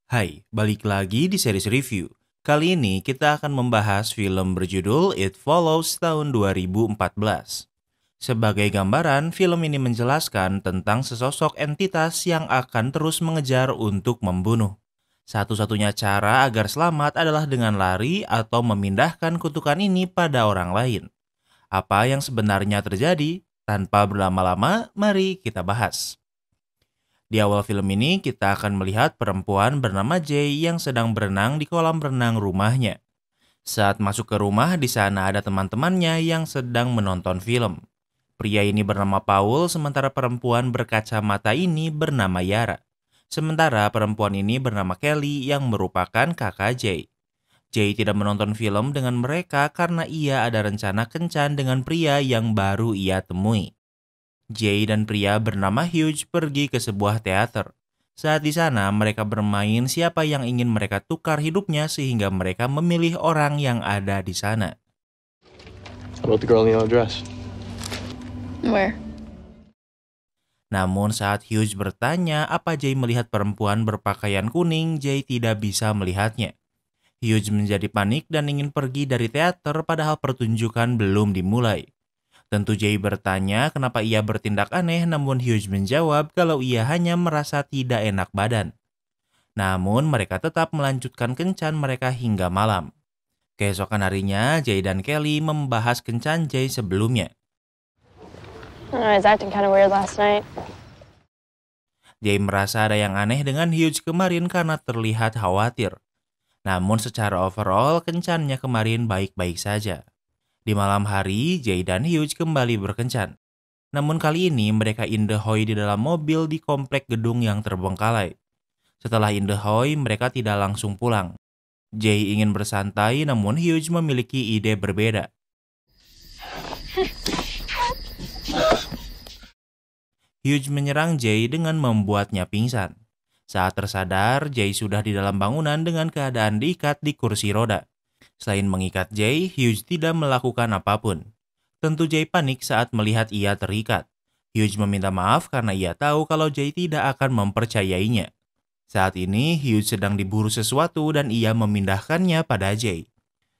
Hai, balik lagi di series review. Kali ini kita akan membahas film berjudul It Follows tahun 2014. Sebagai gambaran, film ini menjelaskan tentang sesosok entitas yang akan terus mengejar untuk membunuh. Satu-satunya cara agar selamat adalah dengan lari atau memindahkan kutukan ini pada orang lain. Apa yang sebenarnya terjadi? Tanpa berlama-lama, mari kita bahas. Di awal film ini, kita akan melihat perempuan bernama Jay yang sedang berenang di kolam renang rumahnya. Saat masuk ke rumah, di sana ada teman-temannya yang sedang menonton film. Pria ini bernama Paul, sementara perempuan berkacamata ini bernama Yara. Sementara perempuan ini bernama Kelly yang merupakan kakak Jay. Jay tidak menonton film dengan mereka karena ia ada rencana kencan dengan pria yang baru ia temui. Jay dan pria bernama Hugh pergi ke sebuah teater. Saat di sana, mereka bermain siapa yang ingin mereka tukar hidupnya sehingga mereka memilih orang yang ada di sana. How about the girl in the yellow dress? Where? Namun saat Hugh bertanya apa Jay melihat perempuan berpakaian kuning, Jay tidak bisa melihatnya. Hugh menjadi panik dan ingin pergi dari teater padahal pertunjukan belum dimulai. Tentu Jay bertanya kenapa ia bertindak aneh, namun Hugh menjawab kalau ia hanya merasa tidak enak badan. Namun mereka tetap melanjutkan kencan mereka hingga malam. Keesokan harinya, Jay dan Kelly membahas kencan Jay sebelumnya. I was acting kind of weird last night. Jay merasa ada yang aneh dengan Hugh kemarin karena terlihat khawatir. Namun secara overall, kencannya kemarin baik-baik saja. Di malam hari, Jay dan Hugh kembali berkencan. Namun kali ini mereka indahoy di dalam mobil di komplek gedung yang terbengkalai. Setelah indahoy, mereka tidak langsung pulang. Jay ingin bersantai namun Hugh memiliki ide berbeda. Hugh menyerang Jay dengan membuatnya pingsan. Saat tersadar, Jay sudah di dalam bangunan dengan keadaan diikat di kursi roda. Selain mengikat Jay, Hugh tidak melakukan apapun. Tentu Jay panik saat melihat ia terikat. Hugh meminta maaf karena ia tahu kalau Jay tidak akan mempercayainya. Saat ini, Hugh sedang diburu sesuatu dan ia memindahkannya pada Jay.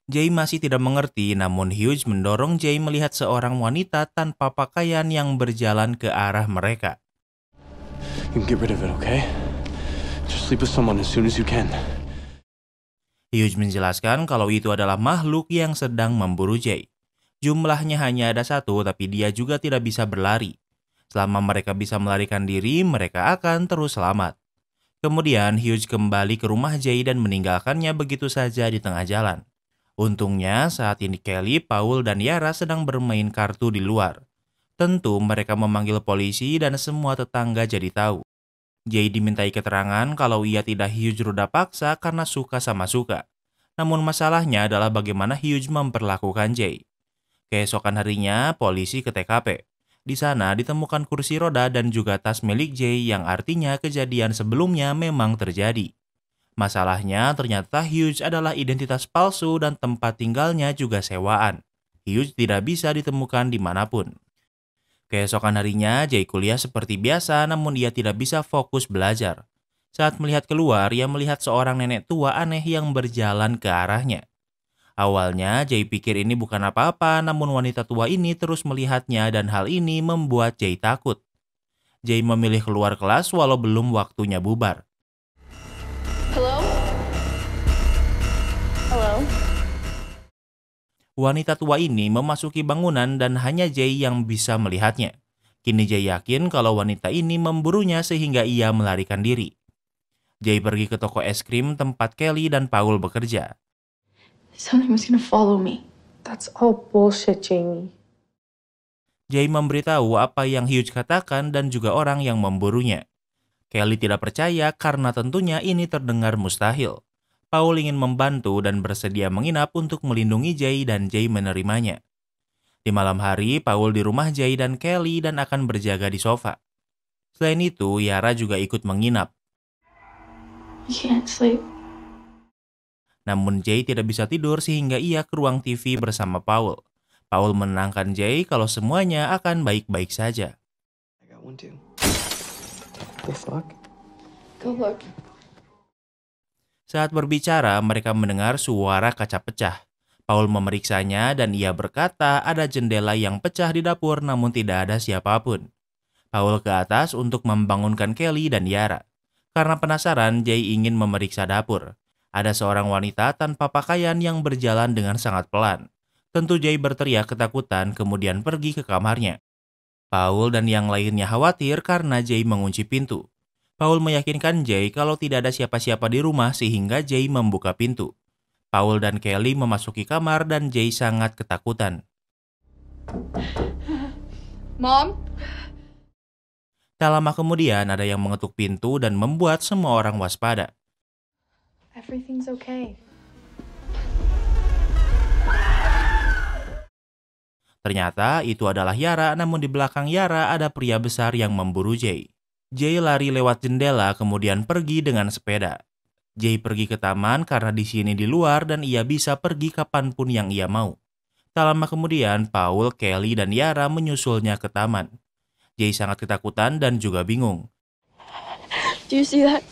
Jay masih tidak mengerti, namun Hugh mendorong Jay melihat seorang wanita tanpa pakaian yang berjalan ke arah mereka. You can get rid of it, okay? Just sleep with someone as soon as you can. Hugh menjelaskan kalau itu adalah makhluk yang sedang memburu Jay. Jumlahnya hanya ada satu, tapi dia juga tidak bisa berlari. Selama mereka bisa melarikan diri, mereka akan terus selamat. Kemudian Hugh kembali ke rumah Jay dan meninggalkannya begitu saja di tengah jalan. Untungnya saat ini Kelly, Paul, dan Yara sedang bermain kartu di luar. Tentu mereka memanggil polisi dan semua tetangga jadi tahu. Jay dimintai keterangan kalau ia tidak Hugh ruda paksa karena suka sama suka. Namun masalahnya adalah bagaimana Hugh memperlakukan Jay. Keesokan harinya, polisi ke TKP. Di sana ditemukan kursi roda dan juga tas milik Jay yang artinya kejadian sebelumnya memang terjadi. Masalahnya ternyata Hugh adalah identitas palsu dan tempat tinggalnya juga sewaan. Hugh tidak bisa ditemukan dimanapun. Keesokan harinya, Jay kuliah seperti biasa namun ia tidak bisa fokus belajar. Saat melihat keluar, ia melihat seorang nenek tua aneh yang berjalan ke arahnya. Awalnya, Jay pikir ini bukan apa-apa, namun wanita tua ini terus melihatnya dan hal ini membuat Jay takut. Jay memilih keluar kelas walau belum waktunya bubar. Hello? Hello? Wanita tua ini memasuki bangunan dan hanya Jay yang bisa melihatnya. Kini Jay yakin kalau wanita ini memburunya sehingga ia melarikan diri. Jay pergi ke toko es krim tempat Kelly dan Paul bekerja. Something was gonna follow me. That's all bullshit, Jamie. Jay memberitahu apa yang Hugh katakan dan juga orang yang memburunya. Kelly tidak percaya karena tentunya ini terdengar mustahil. Paul ingin membantu dan bersedia menginap untuk melindungi Jay dan Jay menerimanya. Di malam hari, Paul di rumah Jay dan Kelly dan akan berjaga di sofa. Selain itu, Yara juga ikut menginap. You can't sleep. Namun Jay tidak bisa tidur sehingga ia ke ruang TV bersama Paul. Paul menenangkan Jay kalau semuanya akan baik-baik saja. I got one too. The fuck? Go look. Saat berbicara, mereka mendengar suara kaca pecah. Paul memeriksanya dan ia berkata ada jendela yang pecah di dapur namun tidak ada siapapun. Paul ke atas untuk membangunkan Kelly dan Yara. Karena penasaran, Jay ingin memeriksa dapur. Ada seorang wanita tanpa pakaian yang berjalan dengan sangat pelan. Tentu Jay berteriak ketakutan kemudian pergi ke kamarnya. Paul dan yang lainnya khawatir karena Jay mengunci pintu. Paul meyakinkan Jay kalau tidak ada siapa-siapa di rumah sehingga Jay membuka pintu. Paul dan Kelly memasuki kamar dan Jay sangat ketakutan. Mom? Tak lama kemudian ada yang mengetuk pintu dan membuat semua orang waspada. Everything's okay. Ternyata itu adalah Yara, namun di belakang Yara ada pria besar yang memburu Jay. Jay lari lewat jendela kemudian pergi dengan sepeda. Jay pergi ke taman karena di sini di luar dan ia bisa pergi kapanpun yang ia mau. Tak lama kemudian Paul, Kelly, dan Yara menyusulnya ke taman. Jay sangat ketakutan dan juga bingung. Do you see that?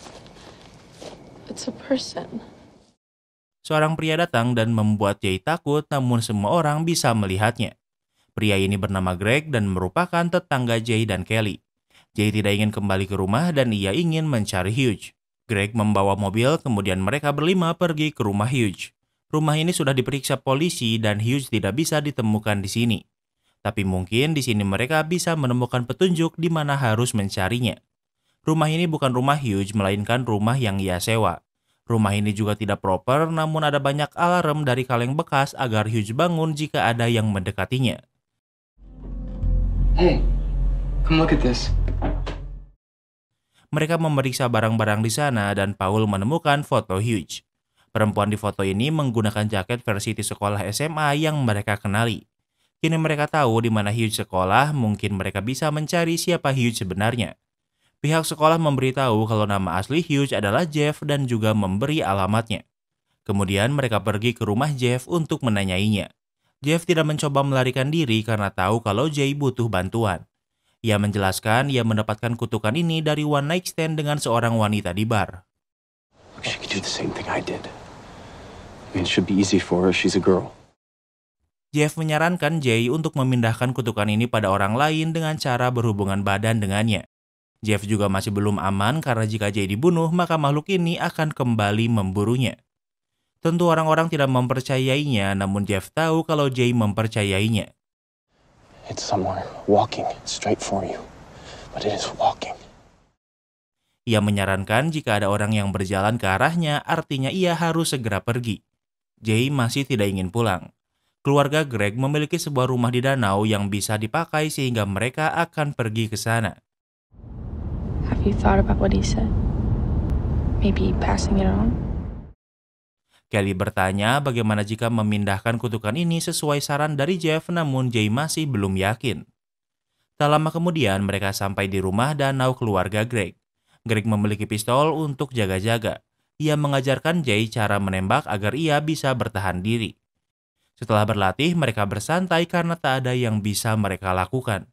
It's a person. Seorang pria datang dan membuat Jay takut namun semua orang bisa melihatnya. Pria ini bernama Greg dan merupakan tetangga Jay dan Kelly. Jay tidak ingin kembali ke rumah dan ia ingin mencari Hugh. Greg membawa mobil, kemudian mereka berlima pergi ke rumah Hugh. Rumah ini sudah diperiksa polisi dan Hugh tidak bisa ditemukan di sini. Tapi mungkin di sini mereka bisa menemukan petunjuk di mana harus mencarinya. Rumah ini bukan rumah Hugh, melainkan rumah yang ia sewa. Rumah ini juga tidak proper, namun ada banyak alarm dari kaleng bekas agar Hugh bangun jika ada yang mendekatinya. Hey, come look at this. Mereka memeriksa barang-barang di sana dan Paul menemukan foto Hugh. Perempuan di foto ini menggunakan jaket versi di sekolah SMA yang mereka kenali. Kini mereka tahu di mana Hugh sekolah, mungkin mereka bisa mencari siapa Hugh sebenarnya. Pihak sekolah memberitahu kalau nama asli Hugh adalah Jeff dan juga memberi alamatnya. Kemudian mereka pergi ke rumah Jeff untuk menanyainya. Jeff tidak mencoba melarikan diri karena tahu kalau Jay butuh bantuan. Ia menjelaskan ia mendapatkan kutukan ini dari one night stand dengan seorang wanita di bar. She could do the same thing I did. I mean, it should be easy for her. She's a girl. Jeff menyarankan Jay untuk memindahkan kutukan ini pada orang lain dengan cara berhubungan badan dengannya. Jeff juga masih belum aman karena jika Jay dibunuh, maka makhluk ini akan kembali memburunya. Tentu orang-orang tidak mempercayainya, namun Jeff tahu kalau Jay mempercayainya. It's somewhere walking straight for you, but it is walking. Ia menyarankan jika ada orang yang berjalan ke arahnya, artinya ia harus segera pergi. Jay masih tidak ingin pulang. Keluarga Greg memiliki sebuah rumah di danau yang bisa dipakai sehingga mereka akan pergi ke sana. Have you thought about what he said? Maybe passing it on? Kelly bertanya bagaimana jika memindahkan kutukan ini sesuai saran dari Jeff, namun Jay masih belum yakin. Tak lama kemudian mereka sampai di rumah danau keluarga Greg. Greg memiliki pistol untuk jaga-jaga. Ia mengajarkan Jay cara menembak agar ia bisa bertahan diri. Setelah berlatih, mereka bersantai karena tak ada yang bisa mereka lakukan.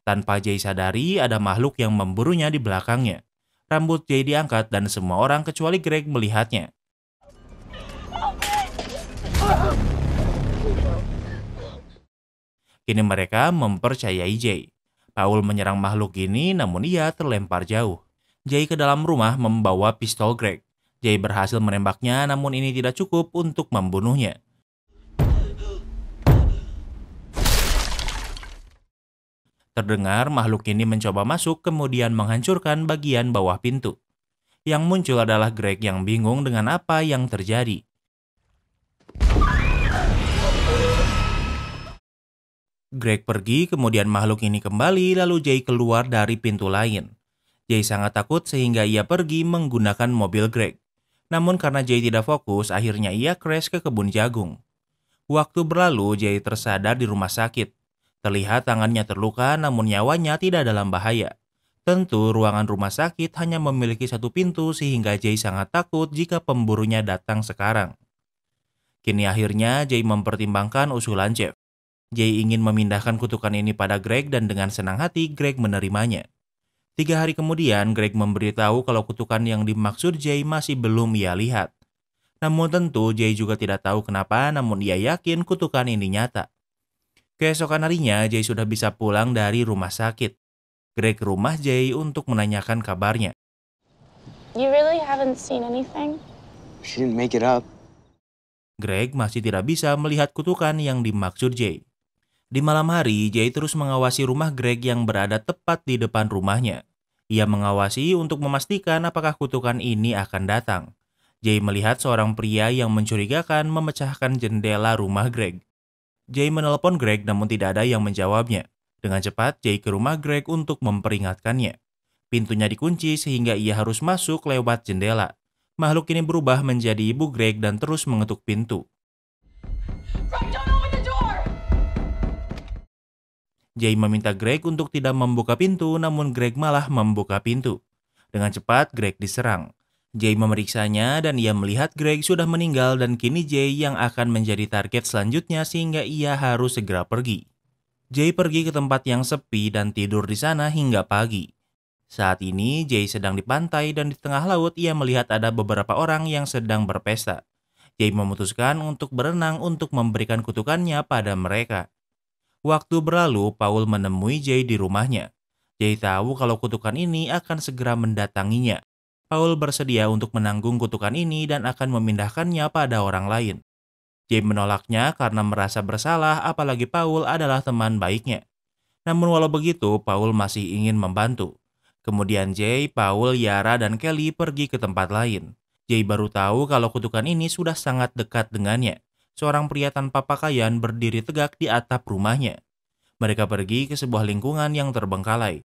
Tanpa Jay sadari, ada makhluk yang memburunya di belakangnya. Rambut Jay diangkat dan semua orang kecuali Greg melihatnya. Kini mereka mempercayai Jay. Paul menyerang makhluk ini namun ia terlempar jauh. Jay ke dalam rumah membawa pistol Greg. Jay berhasil menembaknya namun ini tidak cukup untuk membunuhnya. Terdengar makhluk ini mencoba masuk kemudian menghancurkan bagian bawah pintu. Yang muncul adalah Greg yang bingung dengan apa yang terjadi. Greg pergi, kemudian makhluk ini kembali, lalu Jay keluar dari pintu lain. Jay sangat takut sehingga ia pergi menggunakan mobil Greg. Namun karena Jay tidak fokus, akhirnya ia crash ke kebun jagung. Waktu berlalu, Jay tersadar di rumah sakit. Terlihat tangannya terluka, namun nyawanya tidak dalam bahaya. Tentu, ruangan rumah sakit hanya memiliki satu pintu sehingga Jay sangat takut jika pemburunya datang sekarang. Kini akhirnya Jay mempertimbangkan usulan Jeff. Jay ingin memindahkan kutukan ini pada Greg dan dengan senang hati Greg menerimanya. 3 hari kemudian Greg memberitahu kalau kutukan yang dimaksud Jay masih belum ia lihat. Namun tentu Jay juga tidak tahu kenapa, namun ia yakin kutukan ini nyata. Keesokan harinya, Jay sudah bisa pulang dari rumah sakit. Greg ke rumah Jay untuk menanyakan kabarnya. You really haven't seen anything? She didn't make it up. Greg masih tidak bisa melihat kutukan yang dimaksud Jay. Di malam hari, Jay terus mengawasi rumah Greg yang berada tepat di depan rumahnya. Ia mengawasi untuk memastikan apakah kutukan ini akan datang. Jay melihat seorang pria yang mencurigakan memecahkan jendela rumah Greg. Jay menelepon Greg namun tidak ada yang menjawabnya. Dengan cepat, Jay ke rumah Greg untuk memperingatkannya. Pintunya dikunci sehingga ia harus masuk lewat jendela. Makhluk ini berubah menjadi ibu Greg dan terus mengetuk pintu. Jay meminta Greg untuk tidak membuka pintu, namun Greg malah membuka pintu. Dengan cepat, Greg diserang. Jay memeriksanya dan ia melihat Greg sudah meninggal dan kini Jay yang akan menjadi target selanjutnya sehingga ia harus segera pergi. Jay pergi ke tempat yang sepi dan tidur di sana hingga pagi. Saat ini Jay sedang di pantai dan di tengah laut ia melihat ada beberapa orang yang sedang berpesta. Jay memutuskan untuk berenang untuk memberikan kutukannya pada mereka. Waktu berlalu, Paul menemui Jay di rumahnya. Jay tahu kalau kutukan ini akan segera mendatanginya. Paul bersedia untuk menanggung kutukan ini dan akan memindahkannya pada orang lain. Jay menolaknya karena merasa bersalah, apalagi Paul adalah teman baiknya. Namun walau begitu, Paul masih ingin membantu. Kemudian Jay, Paul, Yara, dan Kelly pergi ke tempat lain. Jay baru tahu kalau kutukan ini sudah sangat dekat dengannya. Seorang pria tanpa pakaian berdiri tegak di atap rumahnya. Mereka pergi ke sebuah lingkungan yang terbengkalai.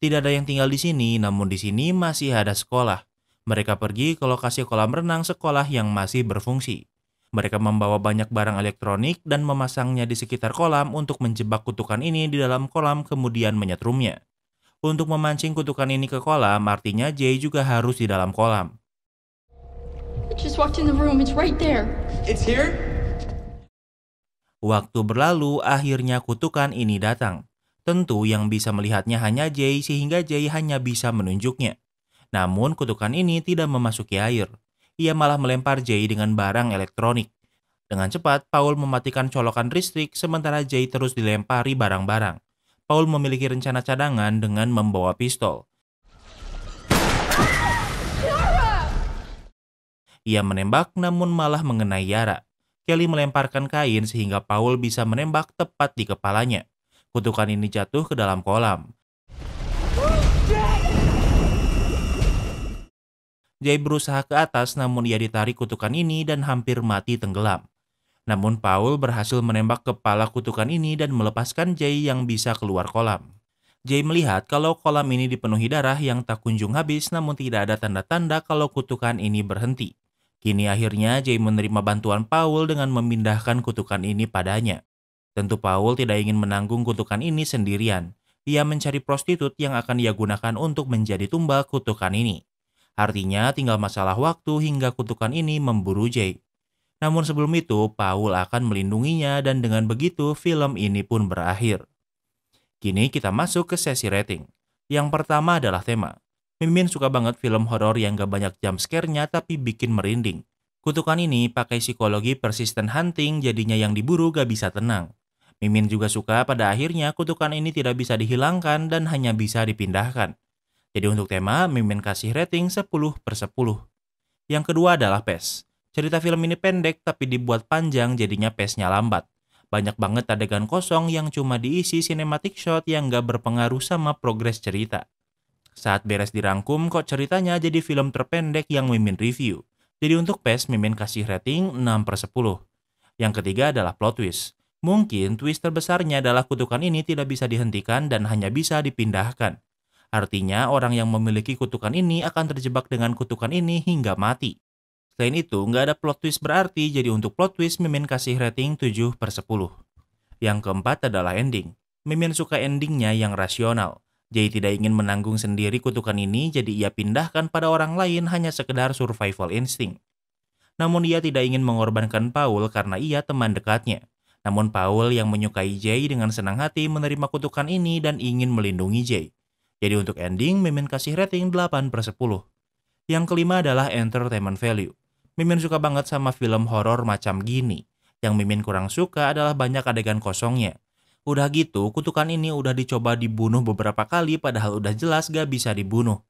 Tidak ada yang tinggal di sini, namun di sini masih ada sekolah. Mereka pergi ke lokasi kolam renang sekolah yang masih berfungsi. Mereka membawa banyak barang elektronik dan memasangnya di sekitar kolam untuk menjebak kutukan ini di dalam kolam kemudian menyetrumnya. Untuk memancing kutukan ini ke kolam, artinya Jay juga harus di dalam kolam. I just walked in the room. It's right there. It's here? Waktu berlalu, akhirnya kutukan ini datang. Tentu yang bisa melihatnya hanya Jay sehingga Jay hanya bisa menunjuknya. Namun kutukan ini tidak memasuki air. Ia malah melempar Jay dengan barang elektronik. Dengan cepat, Paul mematikan colokan listrik sementara Jay terus dilempari barang-barang. Paul memiliki rencana cadangan dengan membawa pistol. Ia menembak namun malah mengenai Yara. Kelly melemparkan kain sehingga Paul bisa menembak tepat di kepalanya. Kutukan ini jatuh ke dalam kolam. Jay berusaha ke atas namun ia ditarik kutukan ini dan hampir mati tenggelam. Namun Paul berhasil menembak kepala kutukan ini dan melepaskan Jay yang bisa keluar kolam. Jay melihat kalau kolam ini dipenuhi darah yang tak kunjung habis namun tidak ada tanda-tanda kalau kutukan ini berhenti. Kini akhirnya Jay menerima bantuan Paul dengan memindahkan kutukan ini padanya. Tentu Paul tidak ingin menanggung kutukan ini sendirian. Ia mencari prostitut yang akan ia gunakan untuk menjadi tumbal kutukan ini. Artinya tinggal masalah waktu hingga kutukan ini memburu Jay. Namun sebelum itu, Paul akan melindunginya dan dengan begitu film ini pun berakhir. Kini kita masuk ke sesi rating. Yang pertama adalah tema. Mimin suka banget film horor yang gak banyak jump scare-nya tapi bikin merinding. Kutukan ini pakai psikologi persistent hunting jadinya yang diburu gak bisa tenang. Mimin juga suka pada akhirnya kutukan ini tidak bisa dihilangkan dan hanya bisa dipindahkan. Jadi untuk tema, Mimin kasih rating 10/10. Yang kedua adalah pace. Cerita film ini pendek tapi dibuat panjang jadinya pace-nya lambat. Banyak banget adegan kosong yang cuma diisi cinematic shot yang gak berpengaruh sama progres cerita. Saat beres dirangkum kok ceritanya jadi film terpendek yang Mimin review. Jadi untuk pace, Mimin kasih rating 6/10. Yang ketiga adalah plot twist. Mungkin twist terbesarnya adalah kutukan ini tidak bisa dihentikan dan hanya bisa dipindahkan. Artinya orang yang memiliki kutukan ini akan terjebak dengan kutukan ini hingga mati. Selain itu, nggak ada plot twist berarti, jadi untuk plot twist Mimin kasih rating 7/10. Yang keempat adalah ending. Mimin suka endingnya yang rasional. Jay tidak ingin menanggung sendiri kutukan ini, jadi ia pindahkan pada orang lain hanya sekedar survival instinct. Namun ia tidak ingin mengorbankan Paul karena ia teman dekatnya. Namun Paul yang menyukai Jay dengan senang hati menerima kutukan ini dan ingin melindungi Jay. Jadi untuk ending, Mimin kasih rating 8/10. Yang kelima adalah entertainment value. Mimin suka banget sama film horor macam gini. Yang Mimin kurang suka adalah banyak adegan kosongnya. Udah gitu, kutukan ini udah dicoba dibunuh beberapa kali padahal udah jelas gak bisa dibunuh.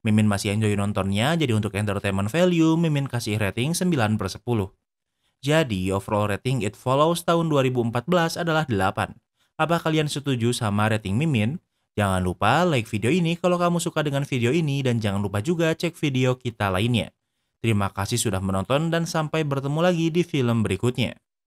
Mimin masih enjoy nontonnya, jadi untuk entertainment value, Mimin kasih rating 9/10. Jadi, overall rating It Follows tahun 2014 adalah 8. Apa kalian setuju sama rating Mimin? Jangan lupa like video ini kalau kamu suka dengan video ini dan jangan lupa juga cek video kita lainnya. Terima kasih sudah menonton dan sampai bertemu lagi di film berikutnya.